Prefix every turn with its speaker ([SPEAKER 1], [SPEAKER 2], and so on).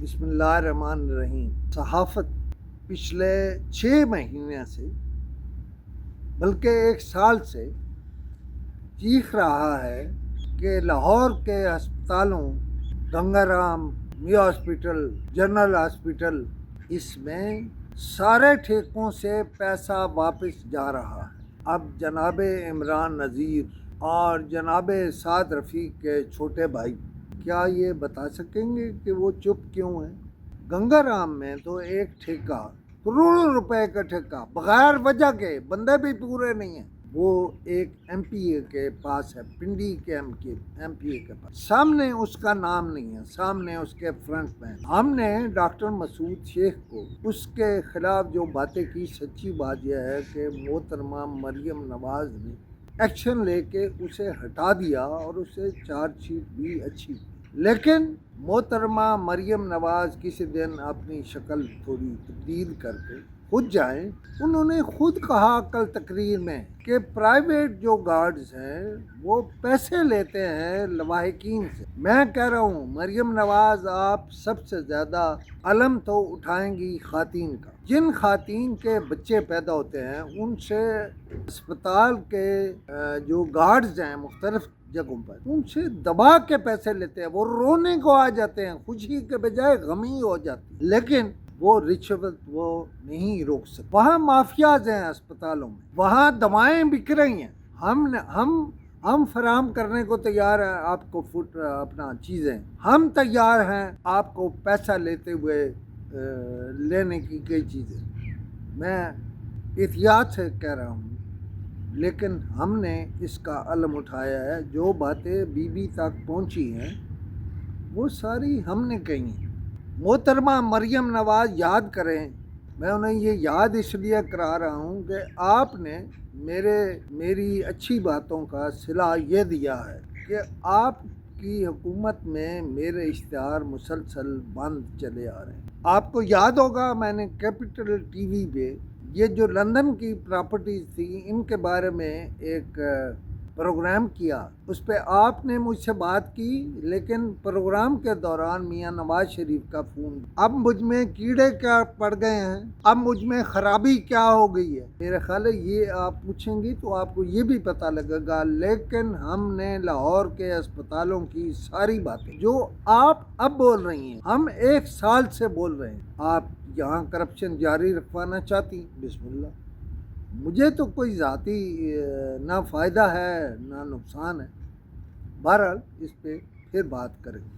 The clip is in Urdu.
[SPEAKER 1] بسم اللہ الرحمن الرحیم۔ صحافت پچھلے 6 مہینے سے بلکہ 1 سال سے چیخ رہا ہے کہ لاہور کے ہسپتالوں گنگا رام، میو ہاسپٹل، جنرل ہاسپٹل، اس میں سارے ٹھیکوں سے پیسہ واپس جا رہا ہے۔ اب جناب عمران نذیر اور جناب سعد رفیق کے چھوٹے بھائی کیا یہ بتا سکیں گے کہ وہ چپ کیوں ہیں؟ گنگا رام میں تو ایک ٹھیکہ، کروڑوں روپے کا ٹھیکہ، بغیر وجہ کے، بندے بھی پورے نہیں ہیں، وہ ایک ایم پی اے کے پاس ہے، پنڈی کے ایم پی اے کے پاس۔ سامنے اس کا نام نہیں ہے، سامنے اس کے فرنٹ میں ہم نے ڈاکٹر مسعود شیخ کو اس کے خلاف جو باتیں کی، سچی بات یہ ہے کہ محترمہ مریم نواز نے ایکشن لے کے اسے ہٹا دیا اور اسے چارج شیٹ بھی اچھی، لیکن محترمہ مریم نواز کسی دن اپنی شکل تھوڑی تبدیل کر کے خود جائیں۔ انہوں نے خود کہا کل تقریر میں کہ پرائیویٹ جو گارڈز ہیں وہ پیسے لیتے ہیں لواحقین سے۔ میں کہہ رہا ہوں مریم نواز، آپ سب سے زیادہ علم تو اٹھائیں گی خواتین کا۔ جن خواتین کے بچے پیدا ہوتے ہیں ان سے اسپتال کے جو گارڈز ہیں مختلف جگہوں پر، ان سے دبا کے پیسے لیتے ہیں، وہ رونے کو آ جاتے ہیں، خوشی کے بجائے غمی ہو جاتی ہے، لیکن وہ رشوت وہ نہیں روک سکتے۔ وہاں مافیاز ہیں اسپتالوں میں، وہاں دوائیں بک رہی ہیں، ہم فراہم کرنے کو تیار ہیں آپ کو اپنا چیزیں، ہم تیار ہیں آپ کو پیسہ لیتے ہوئے لینے کی کئی چیزیں۔ میں احتیاط سے کہہ رہا ہوں، لیکن ہم نے اس کا علم اٹھایا ہے۔ جو باتیں بی بی تک پہنچی ہیں وہ ساری ہم نے کہی ہیں۔ محترمہ مریم نواز یاد کریں، میں انہیں یہ یاد اس لیے کرا رہا ہوں کہ آپ نے میری اچھی باتوں کا صلہ یہ دیا ہے کہ آپ کی حکومت میں میرے اشتہار مسلسل بند چلے آ رہے ہیں۔ آپ کو یاد ہوگا میں نے کیپٹل ٹی وی پہ یہ جو لندن کی پراپرٹیز تھی ان کے بارے میں ایک پروگرام کیا، اس پہ آپ نے مجھ سے بات کی، لیکن پروگرام کے دوران میاں نواز شریف کا فون، اب مجھ میں کیڑے کیا پڑ گئے ہیں، اب مجھ میں خرابی کیا ہو گئی ہے، میرے خیال ہے یہ آپ پوچھیں گی تو آپ کو یہ بھی پتہ لگے گا۔ لیکن ہم نے لاہور کے اسپتالوں کی ساری باتیں جو آپ اب بول رہی ہیں ہم 1 سال سے بول رہے ہیں۔ آپ یہاں کرپشن جاری رکھوانا چاہتی، بسم اللہ، مجھے تو کوئی ذاتی نہ فائدہ ہے نہ نقصان ہے۔ بہرحال اس پہ پھر بات کریں گے۔